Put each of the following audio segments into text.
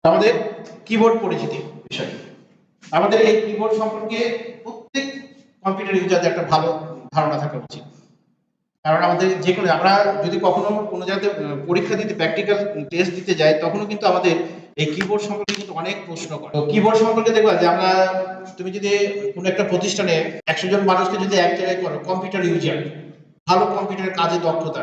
আমাদের কিবোর্ড পরিচিতি বিষয়। আমাদের এই কিবোর্ড সম্পর্কে প্রত্যেক কম্পিউটার ইউজারদের একটা ভালো ধারণা থাকা উচিত। কারণ আমাদের যে কোনো আমরা যদি কখনো কোনো জায়গাতে পরীক্ষা দিতে প্র্যাকটিক্যাল টেস্ট দিতে যাই তখনও কিন্তু আমাদের এই কিবোর্ড সম্পর্কে কিন্তু অনেক প্রশ্ন করে। তো কিবোর্ড সম্পর্কে দেখবা যে আমরা তুমি যদি কোনো একটা প্রতিষ্ঠানে 100 জন মানুষকে যদি এক জায়গায় করো কম্পিউটার ইউজার ভালো কম্পিউটারের কাজে দক্ষতা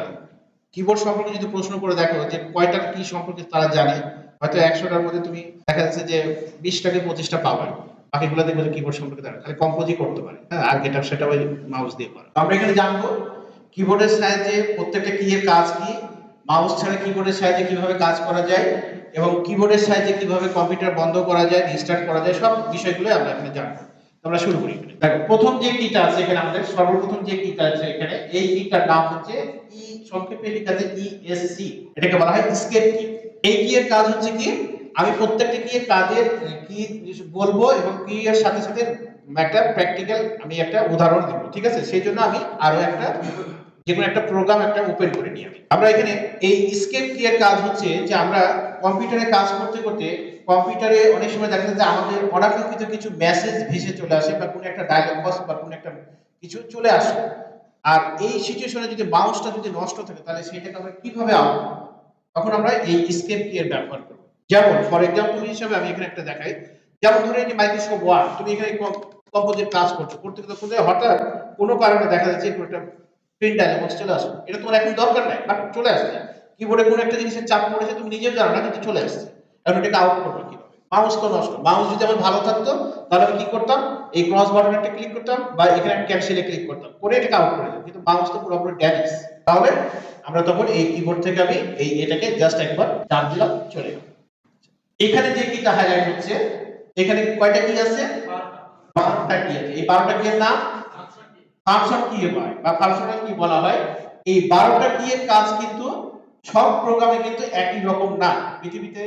কিবোর্ড সম্পর্কে যদি প্রশ্ন করে দেখো যে কয়টা কি সম্পর্কে তারা জানে, হয়তো 100টার মধ্যে তুমি দেখা যাচ্ছে যে 20টা কি 25টা পাবে, বাকিগুলো দেখবে যে কিবোর্ড সম্পর্কে তারা খালি কম্পোজই করতে পারে, হ্যাঁ, আর গেট আপ সেটা ওই মাউস দিয়ে করে। আমরা এখানে জানবো কিবোর্ডের সাহায্যে প্রত্যেকটা কি এর কাজ কি, মাউস ছাড়া কিবোর্ডের সাহায্যে কিভাবে কাজ করা যায় এবং কিবোর্ডের সাহায্যে কিভাবে কম্পিউটার বন্ধ করা যায়, রিস্টার্ট করা যায়, সব বিষয়গুলো আমরা এখানে জানবো। আমরা শুরু করি। দেখো প্রথম যে কিটা আছে এখানে আমাদের সর্বপ্রথম যে কিটা আছে এখানে এই কিটার নাম হচ্ছে ই, সংক্ষেপে লেখা আছে ইএসসি। এটাকে বলা হয় এসকেপ কি। এই কি এর কাজ হচ্ছে কি আমি প্রত্যেকটা কি এর কাজের কি বলবো এবং কি এর সাথে সাথে একটা প্র্যাকটিক্যাল আমি একটা উদাহরণ দেব, ঠিক আছে? সেই জন্য আমি আরো একটা যেকোনো একটা প্রোগ্রাম একটা ওপেন করে নিই। আমরা এখানে এই এসকেপ কি এর কাজ হচ্ছে যে আমরা কম্পিউটারে কাজ করতে করতে কম্পিউটারে অনেক সময় দেখা যায় যে আমাদের অনাকাঙ্ক্ষিত কিছু মেসেজ ভেসে চলে আসে বা কোনো একটা ডায়লগ বক্স বা কোনো একটা কিছু চলে আসে, আর এই সিচুয়েশনে যদি মাউসটা যদি নষ্ট থাকে তাহলে সেটাকে আমরা কিভাবে আউট করব? তখন আমরা এই এসকেপ কি এর ব্যবহার করব। যেমন ফর এক্সাম্পল হিসেবে আমি এখানে একটা দেখাই, যেমন ধরে এই যে মাইক্রোসফট ওয়ার্ড, তুমি এখানে কম্পোজিট কাজ করছো, করতে করতে হঠাৎ কোনো কারণে দেখা যাচ্ছে কোনো একটা প্রিন্ট ডায়লগ বক্স চলে আসে, এটা তোমার এখন দরকার নাই বাট চলে আসছে, কিবোর্ডে কোনো একটা জিনিসের চাপ পড়েছে তুমি নিজেও জানো না কিন্তু চলে আসছে, এখন এটাকে আউট করবে কিভাবে? মাউস তো নষ্ট, মাউস যদি আমার ভালো থাকতো তাহলে আমি কি করতাম, এই ক্রস বাটনে একটা ক্লিক করতাম বা এখানে ক্যান্সেলে ক্লিক করতাম করে এটাকে আউট করে দিতাম, কিন্তু মাউস তো পুরোপুরি ড্যামেজ। তাহলে আমরা তখন এই কিবোর্ড থেকে আমি এই এটাকে জাস্ট একবার চাপ দিলাম চলে গেল। এখানে যে কিটা হাইলাইট হচ্ছে, এখানে কয়টা কি আছে? 12টা কি আছে। এই 12টা কি এর নাম ফাংশন কি হয় বা ফাংশনাল কি বলা হয়। এই 12টা কি এর কাজ কিন্তু সব প্রোগ্রামে কিন্তু একই রকম না। পৃথিবীতে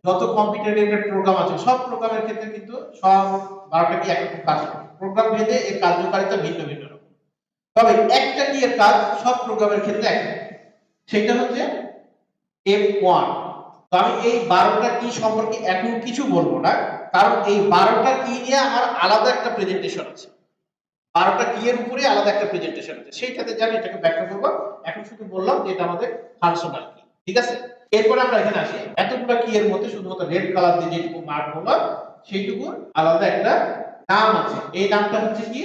যত কম্পিউটার রিলেটেড প্রোগ্রাম আছে সব প্রোগ্রামের ক্ষেত্রে কিন্তু সব 12টা কি একরকম কাজ করে, প্রোগ্রাম ভেদে এর কার্যকারিতা ভিন্ন ভিন্ন রকম। তবে একটা কি এর কাজ সব প্রোগ্রামের ক্ষেত্রে এক, সেটা হচ্ছে F1। তো আমি এই 12টা কি সম্পর্কে এখন কিছু বলবো না, কারণ এই 12টা কি নিয়ে আমার আলাদা একটা প্রেজেন্টেশন আছে, 12টা কি এর উপরে আলাদা একটা প্রেজেন্টেশন আছে, সেইটাতে জানি এটাকে ব্যাখ্যা করব। এখন শুধু বললাম যে এটা আমাদের ফাংশনাল কি, ঠিক আছে? এরপর আমরা এখানে আসি, এতগুলো কি এর মধ্যে শুধুমাত্র রেড কালার দিয়ে যেটুকু মার্ক হলো সেইটুকু আলাদা একটা নাম আছে, এই নামটা হচ্ছে কি,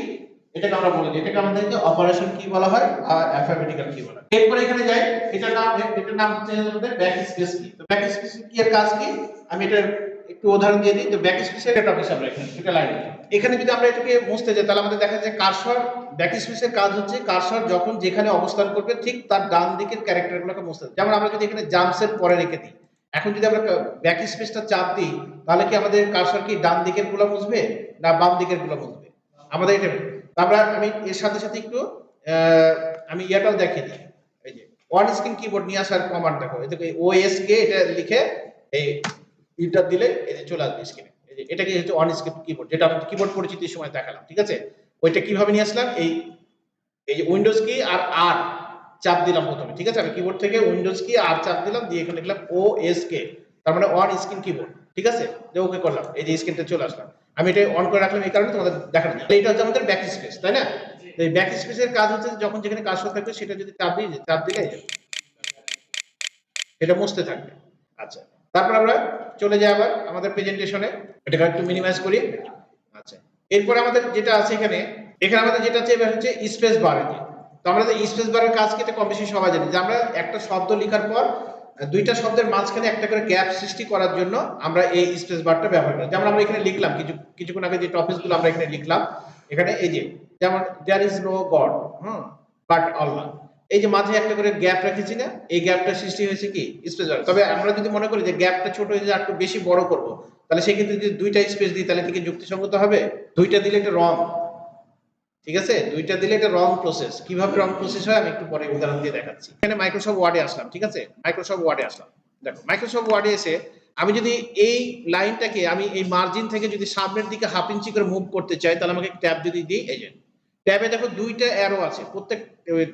এটাকে আমরা বলি এটাকে আমাদেরকে অপারেশন কি বলা হয় আর অ্যালফাবেটিক্যাল কি বলা হয়। এরপর এখানে যাই, এটার নাম হচ্ছে আমাদের ব্যাক স্পেস কি। তো ব্যাক স্পেস কি এর কাজ কি আমি এটা একটু উদাহরণ দিয়ে দিই। তো ব্যাক স্পেসের একটা অফিস আমরা এখানে এটা লাইন, এখানে যদি আমরা এটাকে মুছতে যাই তাহলে আমাদের দেখা যায় কার্সর, ব্যাক স্পেসের কাজ হচ্ছে কার্সর যখন যেখানে অবস্থান করবে ঠিক তার ডান দিকের ক্যারেক্টারগুলোকে মুছতে, যেমন আমরা যদি এখানে জাম্পসের পরে রেখে দিই, এখন যদি আমরা ব্যাক স্পেসটা চাপ দিই তাহলে কি আমাদের কার্সর কি ডান দিকের গুলো মুছবে না বাম দিকের গুলো মুছবে? আমাদের এটা আমরা আমি এর সাথে সাথে একটু আমি ইয়াটাও দেখিয়ে দিই, এই যে অন স্ক্রিন কিবোর্ড নিয়ে আসার কমান্ড দেখো, এটাকে ওএস কে এটা লিখে এই ইন্টার দিলে এই যে চলে আসবে স্ক্রিনে, এই যে এটাকে হচ্ছে অন স্ক্রিন কিবোর্ড, যেটা আমি কিবোর্ড পরিচিতির সময় দেখালাম, ঠিক আছে? ওইটা কিভাবে নিয়ে আসলাম, এই এই যে উইন্ডোজ কি আর আর চাপ দিলাম প্রথমে, ঠিক আছে? আমি কিবোর্ড থেকে উইন্ডোজ কি আর চাপ দিলাম দিয়ে এখানে লিখলাম ওএস কে, তার মানে অন স্ক্রিন কিবোর্ড, ঠিক আছে? যে ওকে করলাম, এই যে স্ক্রিনটা চলে আসলাম, আমি এটা অন করে রাখলাম এই কারণে তোমাদের দেখানো যায়। এইটা হচ্ছে আমাদের ব্যাক স্পেস, তাই না? তো এই ব্যাক স্পেসের কাজ হচ্ছে যখন যেখানে কার্সর থাকবে সেটা যদি চাপ দিই, চাপ দিলে এটা মুছতে থাকবে। আচ্ছা, তারপর আমরা চলে যাই আবার আমাদের প্রেজেন্টেশনে, এটাকে একটু মিনিমাইজ করি। আচ্ছা, এরপর আমাদের যেটা আছে এখানে, এখানে আমাদের যেটা আছে এবার হচ্ছে স্পেস বার। তো আমরা যে স্পেস বারের কাজ কি এটা কম বেশি সবাই জানি, যে আমরা একটা শব্দ লেখার পর দুইটা শব্দের মাঝখানে একটা করে গ্যাপ সৃষ্টি করার জন্য আমরা এই স্পেস বারটা ব্যবহার করি। যেমন আমরা এখানে লিখলাম কিছুক্ষণ আগে যে টপিকগুলো আমরা এখানে লিখলাম, এখানে এই যে যেমন there is no God, but Allah, এই যে মাঝে একটা করে গ্যাপ রেখেছি না, এই গ্যাপটা সৃষ্টি হয়েছে কি স্পেস বার। তবে আমরা যদি মনে করি যে গ্যাপটা ছোট হয়ে যায় একটু বেশি বড় করব, তাহলে সেক্ষেত্রে যদি দুইটা স্পেস দিই তাহলে কি যুক্তিসঙ্গত হবে? দুইটা দিলে এটা রং, ঠিক আছে? দুইটা দিলে এটা রং প্রসেস। কিভাবে রং প্রসেস হয় আমি একটু পরে উদাহরণ দিয়ে দেখাচ্ছি। এখানে মাইক্রোসফট ওয়ার্ডে আসলাম, ঠিক আছে? মাইক্রোসফট ওয়ার্ডে আসলাম, দেখো মাইক্রোসফট ওয়ার্ডে এসে আমি যদি এই লাইনটাকে আমি এই মার্জিন থেকে যদি সামনের দিকে হাফ ইঞ্চি করে মুভ করতে চাই তাহলে আমাকে ট্যাব যদি দিই, এই যে ট্যাবে দেখো দুইটা অ্যারো আছে, প্রত্যেক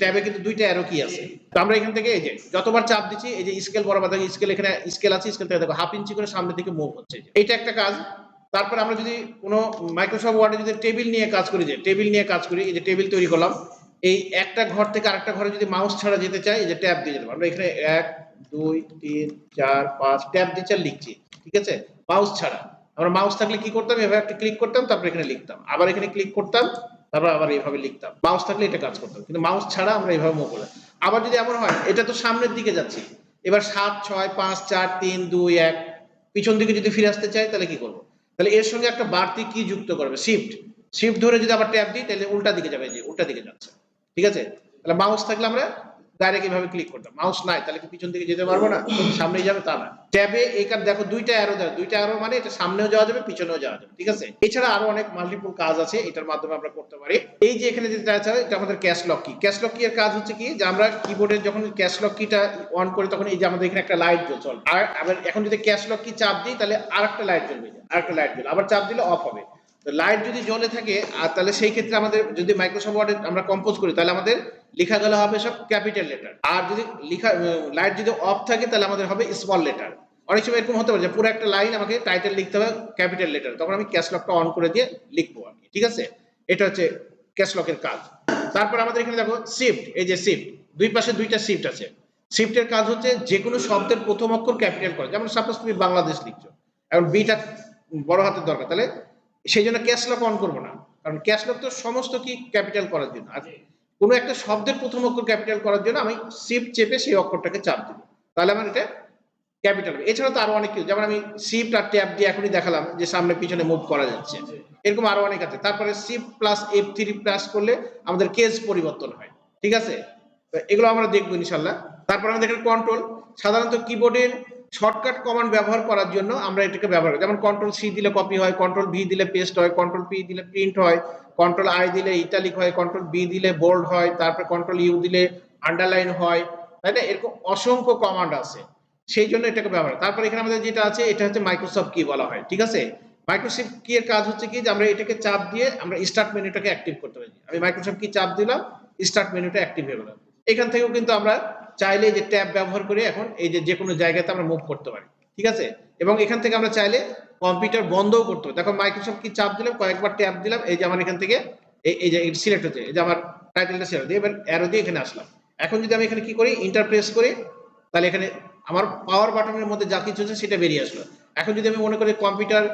ট্যাবে কিন্তু দুইটা অ্যারো কি আছে। তো আমরা এখান থেকে এই যে যতবার চাপ দিচ্ছি এই যে স্কেল বরাবর দেখো, স্কেল এখানে স্কেল আছে, স্কেল থেকে দেখো হাফ ইঞ্চি করে সামনের দিকে মুভ হচ্ছে, এইটা একটা কাজ। তারপর আমরা যদি কোনো মাইক্রোসফট ওয়ার্ডে যদি টেবিল নিয়ে কাজ করি, যে টেবিল নিয়ে কাজ করি, এই যে টেবিল তৈরি করলাম, এই একটা ঘর থেকে আরেকটা ঘরে যদি মাউস ছাড়া যেতে চাই, এই যে ট্যাব দিয়ে যেতে পারবো। আমরা এখানে 1 2 3 4 5 ট্যাব দিচ্ছি আর লিখছি, ঠিক আছে, মাউস ছাড়া। আমরা মাউস থাকলে কি করতাম, এভাবে একটা ক্লিক করতাম, তারপর এখানে লিখতাম, আবার এখানে ক্লিক করতাম, তারপর আবার এইভাবে লিখতাম। মাউস থাকলে এটা কাজ করতাম, কিন্তু মাউস ছাড়া আমরা এইভাবে মুভ করলাম। আবার যদি এমন হয়, এটা তো সামনের দিকে যাচ্ছি, এবার 7 6 5 4 3 2 1 পিছন দিকে যদি ফিরে আসতে চাই তাহলে কি করব? তাহলে এর সঙ্গে একটা বাড়তি কি যুক্ত করবে, শিফট। শিফট ধরে যদি আবার ট্যাব দিই তাহলে উল্টা দিকে যাবে, যে উল্টা দিকে যাচ্ছে, ঠিক আছে। তাহলে মাউস থাকলে আমরা ডাইরেক্ট এভাবে ক্লিক করতাম, মাউস নাই তাহলে কি পিছন দিকে যেতে পারবো না, সামনেই যাবে তা না। ট্যাবে এইখানে দেখো দুইটা অ্যারো দেয়, দুইটা অ্যারো মানে এটা সামনেও যাওয়া যাবে পিছনেও যাওয়া যাবে, ঠিক আছে। এছাড়া আরো অনেক মাল্টিপল কাজ আছে এটার মাধ্যমে আমরা করতে পারি। এই যে এখানে যেটা আছে এটা আমাদের ক্যাশ লক কি। ক্যাশ লক কি এর কাজ হচ্ছে কি, যে আমরা কিবোর্ডে যখন ক্যাশ লক কিটা অন করি তখন এই যে আমাদের এখানে একটা লাইট জ্বলছে, আর আবার এখন যদি ক্যাশ লক কি চাপ দিই তাহলে আরেকটা লাইট জ্বলবে, আরেকটা লাইট জ্বলবে, আবার চাপ দিলে অফ হবে। তো লাইট যদি জ্বলে থাকে আর তাহলে সেই ক্ষেত্রে আমাদের যদি মাইক্রোসফট ওয়ার্ডে আমরা কম্পোজ করি তাহলে আমাদের লেখা গেলে হবে সব ক্যাপিটাল লেটার, আর যদি লেখা লাইট যদি অফ থাকে তাহলে আমাদের হবে স্মল লেটার। অনেক সময় এরকম হতে পারে যে পুরো একটা লাইন আমাকে টাইটেল লিখতে হবে ক্যাপিটাল লেটার, তখন আমি ক্যাশ লকটা অন করে দিয়ে লিখবো আর কি, ঠিক আছে। এটা হচ্ছে ক্যাশ লকের কাজ। তারপর আমাদের এখানে দেখো শিফট, এই যে শিফট, দুই পাশে দুইটা শিফট আছে। শিফটের কাজ হচ্ছে যে কোনো শব্দের প্রথম অক্ষর ক্যাপিটাল করা, যেমন সাপোজ তুমি বাংলাদেশ লিখছো, এখন বিটা বড় হাতের দরকার, তাহলে সেই জন্য ক্যাশ লক অন করবো না, কারণ ক্যাশ লক তো সমস্ত কি ক্যাপিটাল করার জন্য, আর কোনো একটা শব্দের প্রথম অক্ষর ক্যাপিটাল করার জন্য আমি শিফট চেপে সেই অক্ষরটাকে চাপ দিব, তাহলে আমার এটা ক্যাপিটাল। এছাড়া তো আরো অনেক কিছু, যেমন আমি শিফট আর ট্যাব দিয়ে এখনই দেখালাম যে সামনে পিছনে মুভ করা যাচ্ছে, এরকম আরো অনেক আছে। তারপরে শিফট প্লাস F3 প্লাস করলে আমাদের কেস পরিবর্তন হয়, ঠিক আছে। তো এগুলো আমরা দেখবো ইনশাল্লাহ। তারপর আমাদের এখানে কন্ট্রোল, সাধারণত কিবোর্ডের শর্টকাট কমান্ড ব্যবহার করার জন্য আমরা এটাকে ব্যবহার করি, যেমন কন্ট্রোল সি দিলে কপি হয়, কন্ট্রোল ভি দিলে পেস্ট হয়, কন্ট্রোল পি দিলে প্রিন্ট হয়, কন্ট্রোল আই দিলে ইটালিক হয়, কন্ট্রোল বি দিলে বোল্ড হয়, তারপর কন্ট্রোল ইউ দিলে আন্ডারলাইন হয়, তাই না, এরকম অসংখ্য কমান্ড আছে, সেই জন্য এটাকে ব্যবহার। তারপর এখানে আমাদের যেটা আছে এটা হচ্ছে মাইক্রোসফট কি বলা হয়, ঠিক আছে। মাইক্রোসফট কি এর কাজ হচ্ছে কি, যে আমরা এটাকে চাপ দিয়ে আমরা স্টার্ট মেনুটাকে অ্যাক্টিভ করতে পারি। আমি মাইক্রোসফট কি চাপ দিলাম, স্টার্ট মেনুটা অ্যাক্টিভ হয়ে গেল। এখান থেকেও কিন্তু আমরা চাইলে যে ট্যাব ব্যবহার করে এখন এই যে কোনো জায়গাতে আমরা মুভ করতে পারি, ঠিক আছে। এবং এখান থেকে আমরা চাইলে কম্পিউটার বন্ধও করতে পারি। দেখো মাইক্রোসফট কি চাপ দিলাম, কয়েকবার ট্যাব দিলাম, এই যে আমার এখান থেকে এই যে সিলেক্ট হচ্ছে, এই যে আমার টাইটেলটা সিলেক্ট দিয়ে এবার অ্যারো দিয়ে এখানে আসলাম। এখন যদি আমি এখানে কি করি, ইন্টারপ্রেস করি, তাহলে এখানে আমার পাওয়ার বাটনের মধ্যে যা কিছু আছে সেটা বেরিয়ে আসলো। এখন যদি আমি মনে করি কম্পিউটার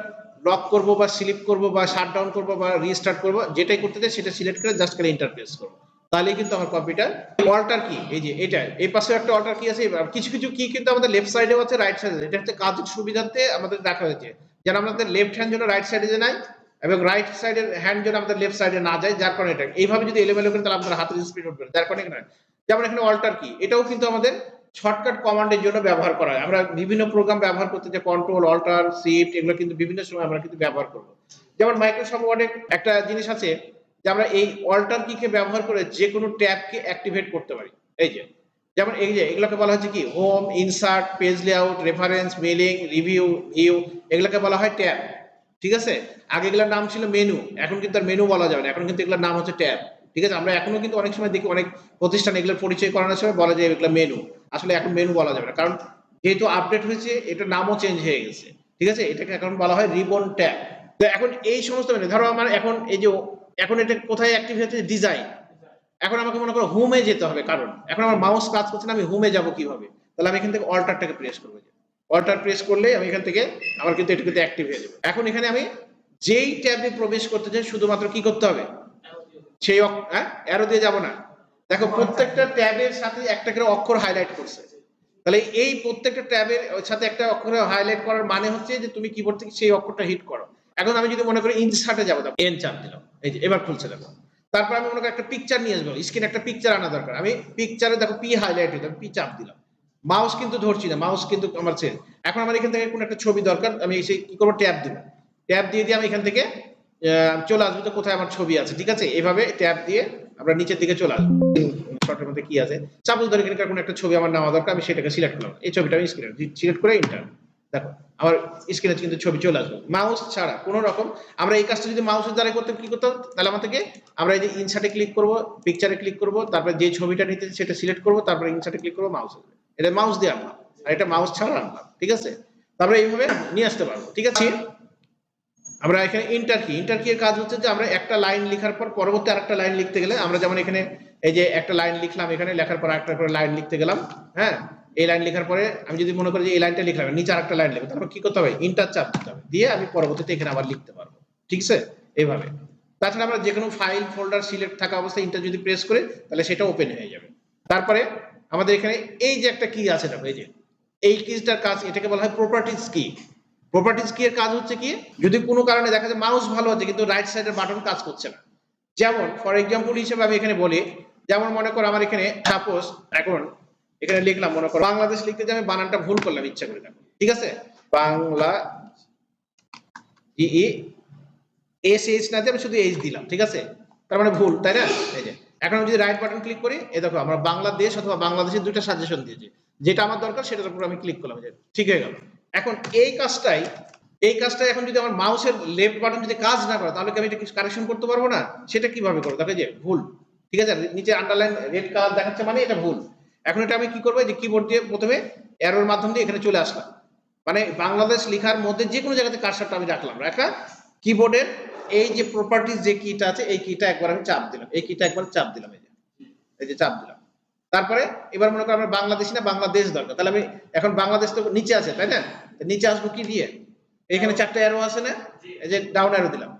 লক করব বা স্লিপ করব বা শাটডাউন করব বা রিস্টার্ট করব, যেটাই করতে চাই সেটা সিলেক্ট করে জাস্ট করে ইন্টারফেস করব, তাহলেই কিন্তু আমার কম্পিউটার। অল্টার কি, এই যে এটা এই পাশে একটা অল্টার কি আছে, কিছু কিছু কি কিন্তু আমাদের লেফট সাইডেও আছে রাইট সাইডে, এটা হচ্ছে কাজের সুবিধার্থে আমাদের রাখা হয়েছে, যেন আমাদের লেফট হ্যান্ড যেন রাইট সাইডে যায় এবং রাইট সাইডের হ্যান্ড যেন আমাদের লেফট সাইডে না যায়, যার কারণে এটা এইভাবে যদি এলোমেলো করি তাহলে আমাদের হাতের স্পিড উঠবে, যার কারণে এখানে। যেমন এখানে অল্টার কি, এটাও কিন্তু আমাদের শর্টকাট কমান্ডের জন্য ব্যবহার করা হয়। আমরা বিভিন্ন প্রোগ্রাম ব্যবহার করতে যে কন্ট্রোল অল্টার শিফট এগুলো কিন্তু বিভিন্ন সময় আমরা কিন্তু ব্যবহার করব। যেমন মাইক্রোসফট ওয়ার্ডে একটা জিনিস আছে যে আমরা এই অল্টার কিকে ব্যবহার করে যে কোনো ট্যাবকে অ্যাক্টিভেট করতে পারি। এই যে যেমন এই যে এগুলোকে বলা হচ্ছে কি home, insert, page layout, reference, mailing, review, view, এগুলোকে বলা হয় ট্যাব, ঠিক আছে। আগে এগুলোর নাম ছিল মেনু, এখন কিন্তু আর মেনু বলা যাবে না, এখন কিন্তু এগুলোর নাম হচ্ছে ট্যাব, ঠিক আছে। আমরা এখনো কিন্তু অনেক সময় দেখি অনেক প্রতিষ্ঠান এগুলোর পরিচয় করানোর সময় বলা যায় এগুলো মেনু, আসলে এখন মেনু বলা যাবে না, কারণ যেহেতু আপডেট হয়েছে এটার নামও চেঞ্জ হয়ে গেছে, ঠিক আছে। এটাকে এখন বলা হয় রিবন ট্যাব। তো এখন এই সমস্ত মেনু ধরো আমার এখন এই যে এখন এটা কোথায় অ্যাক্টিভ হচ্ছে, ডিজাইন। এখন আমাকে মনে করো হোমে যেতে হবে, কারণ এখন আমার মাউস কাজ করছে না, আমি হোমে যাব কিভাবে, তাহলে আমি এখান থেকে অল্টারটাকে প্রেস করবো, অল্টার প্রেস করলে আমি এখান থেকে আমার কিন্তু এটা কিন্তু অ্যাক্টিভ হয়ে যাবে। এখন এখানে আমি যেই ট্যাবে প্রবেশ করতে চাই শুধুমাত্র কি করতে হবে, সেই অ্যারো দিয়ে যাব না। দেখো প্রত্যেকটা ট্যাবের সাথে একটা করে অক্ষর হাইলাইট করছে, তাহলে এই প্রত্যেকটা ট্যাবের সাথে একটা অক্ষর হাইলাইট করার মানে হচ্ছে যে তুমি কিবোর্ড থেকে সেই অক্ষরটা হিট করো। এখন আমি যদি মনে করি ইনসার্টে যাবো, এন চাপ দিলাম, এই যে এবার খুলছে দেখো। তারপর আমি মনে করি একটা পিকচার নিয়ে আসবো, স্ক্রিনে একটা পিকচার আনা দরকার, আমি পিকচারে দেখো পি হাইলাইট হইতে পি চাপ দিলাম, মাউস কিন্তু ধরছি না, মাউস কিন্তু আমার চেঞ্জ। এখন আমার এখান থেকে কোনো একটা ছবি দরকার, আমি এসে কি করবো, ট্যাব দিব, ট্যাব দিয়ে দিয়ে আমি এখান থেকে চলে আসবো তো কোথায় আমার ছবি আছে, ঠিক আছে। এভাবে ট্যাব দিয়ে আমরা নিচের দিকে চলে আসবো। শর্টের মধ্যে কি আছে, সাপোজ ধরে এখানকার কোনো একটা ছবি আমার নেওয়া দরকার, আমি সেটাকে সিলেক্ট করলাম, এই ছবিটা আমি সিলেক্ট করে ইন্টার, দেখো আমার স্ক্রিনে কিন্তু ছবি চলে আসবে মাউস ছাড়া কোনো রকম। আমরা এই কাজটা যদি মাউসের দ্বারা করতে কি করতে তাহলে আমাদেরকে আমরা এই যে ইনসার্টে ক্লিক করব, পিকচারে ক্লিক করব, তারপরে যে ছবিটা নিতে সেটা সিলেক্ট করব, তারপরে ইনসার্টে ক্লিক করব, মাউস আসবে। এটা মাউস দিয়ে আনলাম, আর এটা মাউস ছাড়া আনলাম, ঠিক আছে? তারপরে এইভাবে নিয়ে আসতে পারবো, ঠিক আছে? আমরা এখানে ইন্টার কি এর কাজ হচ্ছে যে আমরা একটা লাইন লেখার পর পরবর্তী আরেকটা লাইন লিখতে গেলে আমরা যেমন এখানে এই যে একটা লাইন লিখলাম, এখানে লেখার পর আরেকটা করে লাইন লিখতে গেলাম, হ্যাঁ, এই লাইন লেখার পরে আমি যদি মনে করি যে এই লাইনটা লিখলাম, নিচে আরেকটা লাইন লিখবো, তারপর কি করতে হবে, ইন্টার চাপ দিতে হবে, দিয়ে আমি পরবর্তীতে এখানে আবার লিখতে পারবো, ঠিক আছে? এইভাবে। তাছাড়া আমরা যে কোনো ফাইল ফোল্ডার সিলেক্ট থাকা অবস্থায় ইন্টার যদি প্রেস করি তাহলে সেটা ওপেন হয়ে যাবে। তারপরে আমাদের এখানে এই যে একটা কি আছে, দেখো এই যে এই কিটার কাজ, এটাকে বলা হয় প্রপার্টিজ কি। প্রপার্টিজ কি এর কাজ হচ্ছে কি, যদি কোনো কারণে দেখা যায় মাউস ভালো আছে কিন্তু রাইট সাইডের বাটন কাজ করছে না, যেমন ফর এক্সাম্পল হিসেবে আমি এখানে বলি, যেমন মনে করো আমার এখানে সাপোজ এখন এখানে লিখলাম, মনে করো বাংলাদেশ লিখতে যে আমি বানানটা ভুল করলাম ইচ্ছা করে, দেখো ঠিক আছে, বাংলা ই এস এইচ না দিয়ে আমি শুধু এইচ দিলাম, ঠিক আছে, তার মানে ভুল, তাই না? এই যে এখন আমি যদি রাইট বাটন ক্লিক করি, এই দেখো আমরা বাংলাদেশ অথবা বাংলাদেশের দুইটা সাজেশন দিয়েছি, যেটা আমার দরকার সেটার উপর আমি ক্লিক করলাম, ঠিক হয়ে গেল। এখন এই কাজটাই এখন যদি আমার মাউসের লেফট বাটন যদি কাজ না করে তাহলে কি আমি এটা কারেকশন করতে পারবো না? সেটা কিভাবে করবো, দেখো যে ভুল, ঠিক আছে, নিচে আন্ডারলাইন রেড কালার দেখাচ্ছে মানে এটা ভুল। এখন এটা আমি কি করবো, যে কিবোর্ড দিয়ে প্রথমে অ্যারোর মাধ্যম দিয়ে এখানে চলে আসলাম, মানে বাংলাদেশ লেখার মধ্যে যে কোনো জায়গাতে কার্সারটা আমি রাখলাম, রাখা কিবোর্ডের এই যে প্রপার্টিজ যে কিটা আছে এই কিটা একবার আমি চাপ দিলাম, এই কিটা একবার চাপ দিলাম, এই যে চাপ দিলাম। তারপরে এবার মনে করো আমার বাংলাদেশি না বাংলাদেশ দরকার, তাহলে আমি এখন বাংলাদেশ তো নিচে আছে তাই না, নিচে আসবো কি দিয়ে, এখানে চারটা অ্যারো আছে না, এই যে ডাউন অ্যারো দিলাম,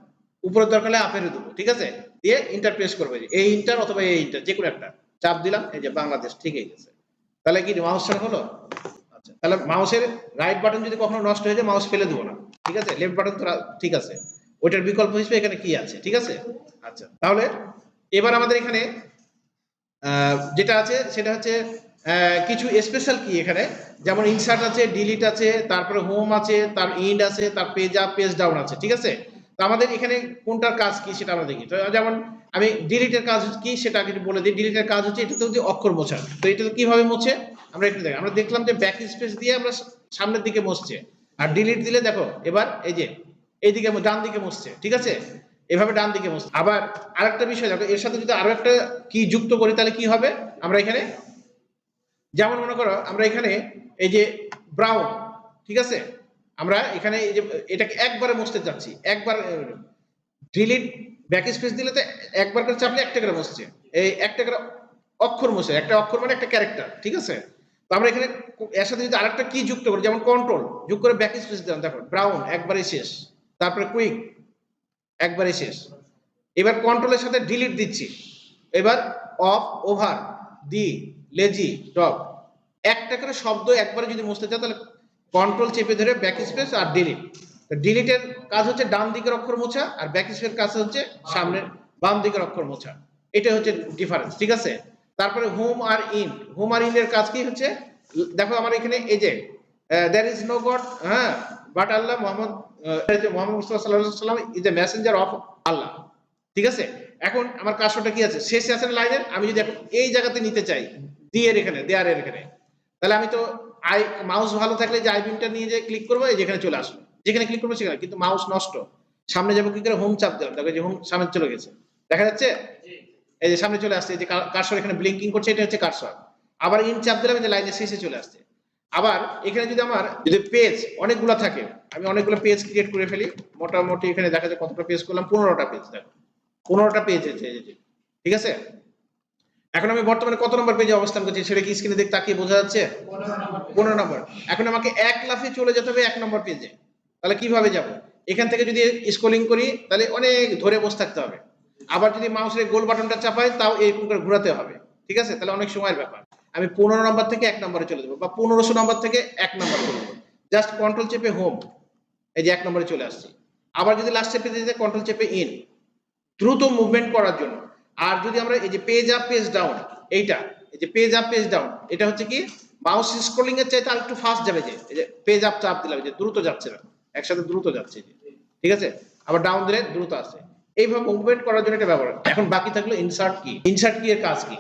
উপরের দরকার হলে আপ অ্যারো দেবো, ঠিক আছে, দিয়ে ইন্টার প্রেস করবো, এই ইন্টার অথবা এই ইন্টার যে কোনো একটা চাপ দিলাম, এই যে বাংলাদেশ ঠিক হয়ে গেছে। তাহলে কি মাউস ছাড়া হলো? আচ্ছা, তাহলে মাউসের রাইট বাটন যদি কখনো নষ্ট হয়ে যায় মাউস ফেলে দেবো না, ঠিক আছে, লেফট বাটন তো ঠিক আছে, ওইটার বিকল্প হিসেবে এখানে কি আছে, ঠিক আছে? আচ্ছা, তাহলে এবার আমাদের এখানে যেটা আছে সেটা হচ্ছে কিছু স্পেশাল কি এখানে, যেমন ইনসার্ট আছে, ডিলিট আছে, তারপরে হোম আছে, তার ইন্ড আছে, তার পেজ আপ পেজ ডাউন আছে, ঠিক আছে? তো আমাদের এখানে কোনটার কাজ কি সেটা আমরা দেখি। তো যেমন আমি ডিলিটের কাজ কি সেটা আগে বলে দিই। ডিলিটের কাজ হচ্ছে এটা তো অক্ষর মোছা, তো এটা কিভাবে মুছে আমরা একটু দেখি। আমরা দেখলাম যে ব্যাক স্পেস দিয়ে আমরা সামনের দিকে মুছছে, আর ডিলিট দিলে দেখো এবার এই যে এইদিকে ডান দিকে মুছছে, ঠিক আছে, এভাবে ডান দিকে মুছছে। আবার আরেকটা বিষয় দেখো, এর সাথে যদি আরো একটা কি যুক্ত করি তাহলে কি হবে, আমরা এখানে যেমন মনে করো আমরা এখানে এই যে ব্রাউন, ঠিক আছে, আমরা এখানে এই যে এটাকে একবারে মুছতে যাচ্ছি, একবার ডিলিট ব্যাক স্পেস দিলে তো একবার করে চাপলে একটা করে মুছছে, এই একটা করে অক্ষর মুছে, একটা অক্ষর মানে একটা ক্যারেক্টার, ঠিক আছে? তো আমরা এখানে এর সাথে যদি আরেকটা কি যুক্ত করি, যেমন কন্ট্রোল যোগ করে ব্যাক স্পেস দিলাম, দেখো ব্রাউন একবারে শেষ, তারপরে কুইক একবারে শেষ, এবার কন্ট্রোলের সাথে ডিলিট দিচ্ছি, এবার of over the lazy dog, একটা করে শব্দ একবারে যদি মুছতে চাও তাহলে কন্ট্রোল চেপে ধরে ব্যাক স্পেস আর ডিলিট। ডিলিটের কাজ হচ্ছে ডান দিকের অক্ষর মোছা, আর ব্যাক স্পেসের কাজ হচ্ছে সামনের বাম দিকের অক্ষর মোছা, এটা হচ্ছে ডিফারেন্স, ঠিক আছে? তারপরে হোম আর ইন, হোম আর ইন এর কাজ কি হচ্ছে, দেখো আমার এখানে এই যে there is no god, হ্যাঁ, বাট আল্লাহ মোহাম্মদ মোহাম্মদ মুস্তাফা সাল্লাল্লাহু আলাইহি ওয়াসাল্লাম ইজ দ্য মেসেঞ্জার অফ আল্লাহ, ঠিক আছে? এখন আমার কাজটা কি আছে, শেষে আছে লাইনের, আমি যদি এখন এই জায়গাতে নিতে চাই দিয়ে এখানে দেয়ারের এখানে, তাহলে আমি তো আই মাউস ভালো থাকলে যে আই বিনটা নিয়ে যে ক্লিক করবো এই যেখানে চলে আসবে, যেখানে ক্লিক করবো সেখানে, কিন্তু মাউস নষ্ট, সামনে যাবো কি করে, হোম চাপ দিলাম, দেখো যে হোম সামনে চলে গেছে, দেখা যাচ্ছে, এই যে সামনে চলে আসছে, এই যে কার্সর এখানে ব্লিঙ্কিং করছে, এটা হচ্ছে কার্সর। আবার ইন চাপ দিলাম, এই যে লাইনের শেষে চলে আসছে। আবার এখানে যদি আমার যদি পেজ অনেকগুলো থাকে, আমি অনেকগুলো পেজ ক্রিয়েট করে ফেলি, মোটামুটি এখানে দেখা যায় কতটা পেজ করলাম, 15টা পেজ, দেখো 15টা পেজ হয়েছে, ঠিক আছে? এখন আমি বর্তমানে কত নম্বর পেজে অবস্থান করছি সেটা কি স্ক্রিনে দেখে তাকিয়ে বোঝা যাচ্ছে? 15 নম্বর। এখন আমাকে এক লাফে চলে যেতে হবে 1 নম্বর পেজে, তাহলে কিভাবে যাব? এখান থেকে যদি স্ক্রলিং করি তাহলে অনেক ধরে বসে থাকতে হবে, আবার যদি মাউসের গোল বাটনটা চাপাই তাও এরকম করে ঘোরাতে হবে, ঠিক আছে? তাহলে অনেক সময়ের ব্যাপার। আমি 15 নম্বর থেকে 1 নম্বরে চলে যাবো, বা 1500 নম্বর থেকে 1 নম্বরে চলে যাবো, জাস্ট কন্ট্রোল চেপে হোম, এই যে 1 নম্বরে চলে আসছি। আবার যদি লাস্টে পেজে যেতে কন্ট্রোল চেপে ইন, দ্রুত মুভমেন্ট করার জন্য। আর যদি আমরা এই যে পেজ আপ পেজ ডাউন, এইটা এই যে পেজ আপ পেজ ডাউন, এটা হচ্ছে কি মাউস স্ক্রলিং এর চাইতে আরেকটু ফাস্ট যাবে, যে এই যে পেজ আপ চাপ দিলাম যে দ্রুত যাচ্ছে না, একসাথে দ্রুত যাচ্ছে, ঠিক আছে? আবার ডাউন দিলে দ্রুত আসে, এইভাবে মুভমেন্ট করার জন্য এটা ব্যবহার। এখন বাকি থাকলো ইনসার্ট কি। ইনসার্ট কি এর কাজ কি?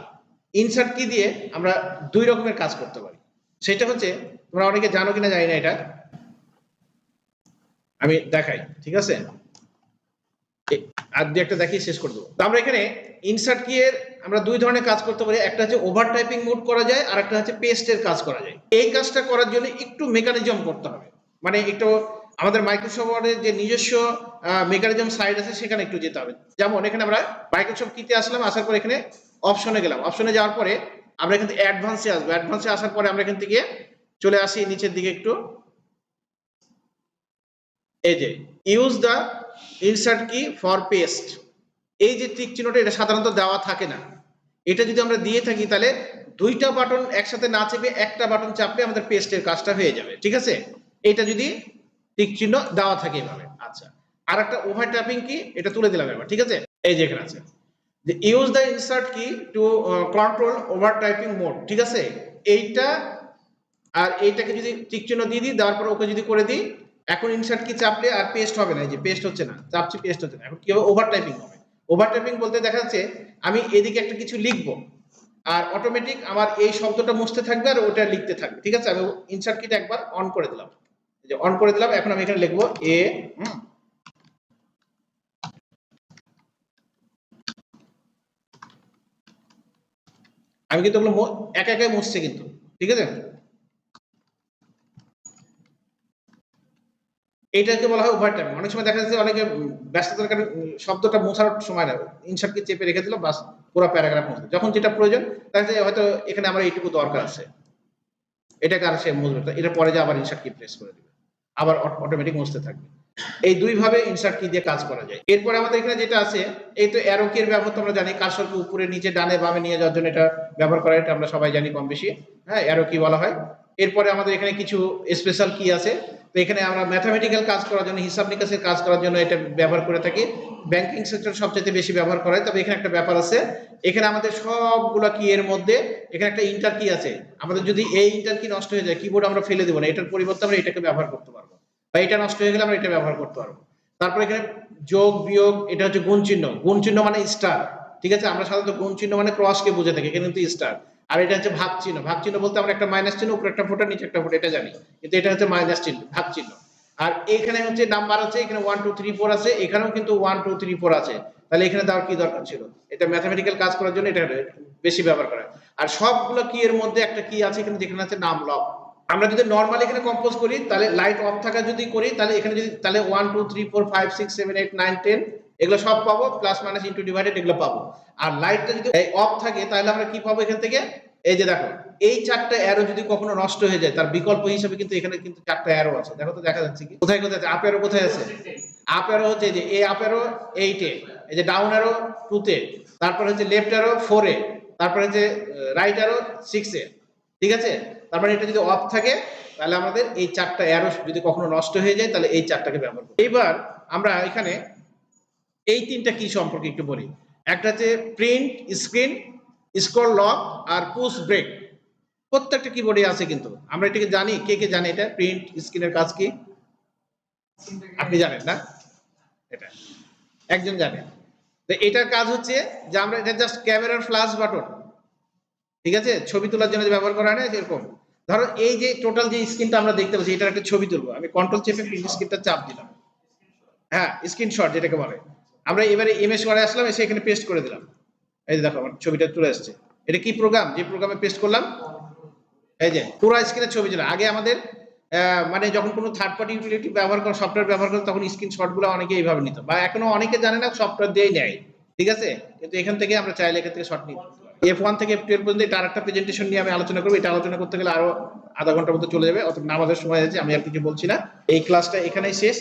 ইনসার্ট কি দিয়ে আমরা দুই রকমের কাজ করতে পারি, সেটা হচ্ছে তোমরা অনেকে জানো কিনা জানি না, এটা আমি দেখাই, ঠিক আছে, আর দুই একটা দেখিয়ে শেষ করে দেবো। তো আমরা এখানে ইনসার্ট কি এর আমরা দুই ধরনের কাজ করতে পারি, একটা হচ্ছে ওভার টাইপিং মোড করা যায় আর একটা হচ্ছে পেস্টের কাজ করা যায়। এই কাজটা করার জন্য একটু মেকানিজম করতে হবে, মানে একটু আমাদের মাইক্রোসফট ওয়ার্ডের যে নিজস্ব মেকানিজম সাইড আছে সেখানে একটু যেতে হবে। যেমন এখানে আমরা মাইক্রোসফট কিতে আসলাম, আসার পর এখানে অপশনে গেলাম, অপশনে যাওয়ার পরে আমরা এখান থেকে অ্যাডভান্সে আসবো, অ্যাডভান্সে আসার পরে আমরা এখান থেকে চলে আসি নিচের দিকে একটু, এই যে ইউজ দা ইনসার্ট কি ফর পেস্ট, এই যে টিক চিহ্নটা এটা সাধারণত দেওয়া থাকে না, এটা যদি আমরা দিয়ে থাকি তাহলে দুইটা বাটন একসাথে না চেপে একটা বাটন চাপলে আমাদের পেস্টের কাজটা হয়ে যাবে, ঠিক আছে, এটা যদি টিক চিহ্ন দেওয়া থাকে এভাবে। আচ্ছা, আর একটা ওভার ট্যাপিং কি, এটা তুলে দিলাম এবার, ঠিক আছে, এই যে এখানে আছে যে ইউজ দ্য ইনসার্ট কি to control over typing mode, ঠিক আছে, এইটা আর এইটাকে যদি টিক চিহ্ন দিয়ে দিই, দেওয়ার পর ওকে যদি করে দিই, এখন ইনসার্ট কি চাপলে আর পেস্ট হবে না, এই যে পেস্ট হচ্ছে না, চাপছি পেস্ট হচ্ছে না, এখন কি হবে, ওভার টাইপিং হবে। ওভার টাইপিং বলতে দেখা যাচ্ছে আমি এদিকে একটা কিছু লিখবো আর অটোমেটিক আমার এই শব্দটা মুছতে থাকবে আর ওটা লিখতে থাকবে, ঠিক আছে, আমি ইনসার্ট কিটা একবার অন করে দিলাম, এই যে অন করে দিলাম, এখন আমি এখানে লিখবো এ, আমি কিন্তু ওগুলো একা একাই মুছছে কিন্তু, ঠিক আছে, এইটাকে বলা হয় ওভার টাইপিং। অনেক সময় দেখা যাচ্ছে অনেকে ব্যস্ততার কারণে শব্দটা মোছার সময় না, ইনসার্টকে চেপে রেখে দিল, বাস পুরো প্যারাগ্রাফ মুছবে, যখন যেটা প্রয়োজন দেখা যায় হয়তো এখানে আমার এইটুকু দরকার আছে, এটাকে আর সে মুছবে, এটা পরে যে আবার ইনসার্ট কি প্রেস করে দিবে, আবার অটোমেটিক মুছতে থাকবে। এই দুই ভাবে ইনসার্ট কি দিয়ে কাজ করা যায়। এরপরে আমাদের এখানে যেটা আছে, এই তো অ্যারো কি এর ব্যবহার তো আমরা জানি, কার্সরকে উপরে নিচে ডানে বামে নিয়ে যাওয়ার জন্য এটা ব্যবহার করা, এটা আমরা সবাই জানি কম বেশি, হ্যাঁ, অ্যারো কি বলা হয়। এরপরে আমাদের এখানে কিছু স্পেশাল কি আছে, তো এখানে আমরা ম্যাথমেটিক্যাল কাজ করার জন্য, হিসাব নিকাশের কাজ করার জন্য এটা ব্যবহার করে থাকি, ব্যাংকিং সেক্টর সবচেয়ে বেশি ব্যবহার করা হয়। তবে এখানে একটা ব্যাপার আছে, এখানে আমাদের সবগুলা কি এর মধ্যে এখানে একটা ইন্টার কি আছে, আমাদের যদি এই ইন্টার কি নষ্ট হয়ে যায়, কিবোর্ড আমরা ফেলে দেবো না, এটার পরিবর্তে আমরা এটাকে ব্যবহার করতে পারবো, বা এটা নষ্ট হয়ে গেলে আমরা এটা ব্যবহার করতে পারবো। তারপরে এখানে যোগ বিয়োগ, এটা হচ্ছে গুণ চিহ্ন, গুণ চিহ্ন মানে স্টার, ঠিক আছে, আমরা সাধারণত গুণ চিহ্ন মানে ক্রসকে বুঝে থাকি, এখানে কিন্তু স্টার। আর এটা হচ্ছে ভাগ চিহ্ন, ভাগ চিহ্ন বলতে আমরা একটা মাইনাস চিহ্ন, উপরে একটা ফোঁটা নিচে একটা ফোঁটা, এটা জানি, কিন্তু এটা হচ্ছে মাইনাস চিহ্ন, ভাগ চিহ্ন। আর এখানে হচ্ছে নাম্বার আছে, এখানে 1 2 3 4 আছে, এখানেও কিন্তু 1 2 3 4 আছে, তাহলে এখানে দেওয়ার কি দরকার ছিল, এটা ম্যাথমেটিক্যাল কাজ করার জন্য এটা বেশি ব্যবহার করা হয়। আর সবগুলো কি এর মধ্যে একটা কি আছে এখানে, যেখানে আছে নাম লব। আমরা যদি নরমাল এখানে কম্পোজ করি, তাহলে লাইট অফ থাকা যদি করি, তাহলে এখানে যদি তাহলে 1 2 3 4 5 6 7 8 9 10 এগুলো সব পাবো, প্লাস মাইনাস ইনটু ডিভাইডেড এগুলো পাবো। আর লাইটটা যদি অফ থাকে তাহলে আমরা কি পাবো এখান থেকে, এই যে দেখো, এই চারটা অ্যারো যদি কখনো নষ্ট হয়ে যায়, তার বিকল্প হিসেবে কিন্তু এখানে কিন্তু চারটা অ্যারো আছে, দেখো তো দেখা যাচ্ছে কি, কোথায় কোথায় আছে, আপ অ্যারো কোথায় আছে, আপ অ্যারো হচ্ছে এই যে এই আপ অ্যারো 8 এ, এই যে ডাউন অ্যারো 2 তে, তারপর হচ্ছে লেফট অ্যারো 4 এ, তারপর হচ্ছে রাইট অ্যারো 6 এ, ঠিক আছে। তারপরে এটা যদি অফ থাকে তাহলে আমাদের এই চারটা অ্যারো যদি কখনো নষ্ট হয়ে যায় তাহলে এই চারটাকে ব্যবহার করি। এইবার আমরা এখানে এই তিনটা কি সম্পর্কে একটু বলি। একটা হচ্ছে প্রিন্ট, স্ক্রিন, স্ক্রল লক আর পুশ ব্রেক, প্রত্যেকটা কিবোর্ডে আছে কিন্তু আমরা এটাকে জানি, কে কে জানে এটা প্রিন্ট স্ক্রিনের কাজ কি, আপনি জানেন না, এটা একজন জানে। তো এটার কাজ হচ্ছে যে আমরা এটা জাস্ট ক্যামেরার ফ্ল্যাশ বাটন, ঠিক আছে, ছবি তোলার জন্য ব্যবহার করা হয় না এরকম। ধরো এই যে টোটাল যে স্ক্রিনটা আমরা দেখতে পাচ্ছি, এটার একটা ছবি তুলবো, আমি কন্ট্রোল চেপে প্রিন্ট স্ক্রিনটা চাপ দিলাম, হ্যাঁ, স্ক্রিনশট যেটাকে বলে। আমরা এবারে ইমেজ ওয়ারে আসলাম, এসে এখানে পেস্ট করে দিলাম, এই যে দেখো আমার ছবিটা তুলে আসছে। এটা কি প্রোগ্রাম, যে প্রোগ্রামে পেস্ট করলাম, এই যে পুরো স্ক্রিনের ছবি ছিল। আগে আমাদের মানে যখন কোনো থার্ড পার্টি ইউটিলিটি ব্যবহার করে, সফটওয়্যার ব্যবহার করে, তখন স্ক্রিনশটগুলো অনেকে এইভাবে নিত, বা এখনো অনেকে জানে না, সফটওয়্যার দিয়েই নেয়, ঠিক আছে, কিন্তু এখান থেকে আমরা চাইলে এখান থেকে শর্ট নিতে পারি। F1 থেকে F12 পর্যন্ত এটা আরেকটা প্রেজেন্টেশন নিয়ে আমি আলোচনা করব, এটা আলোচনা করতে গেলে আরো আধা ঘন্টার মতো চলে যাবে, অত নামাজের সময় আছে, আমি আর কিছু বলছি না। এই ক্লাসটা এখানেই শেষ।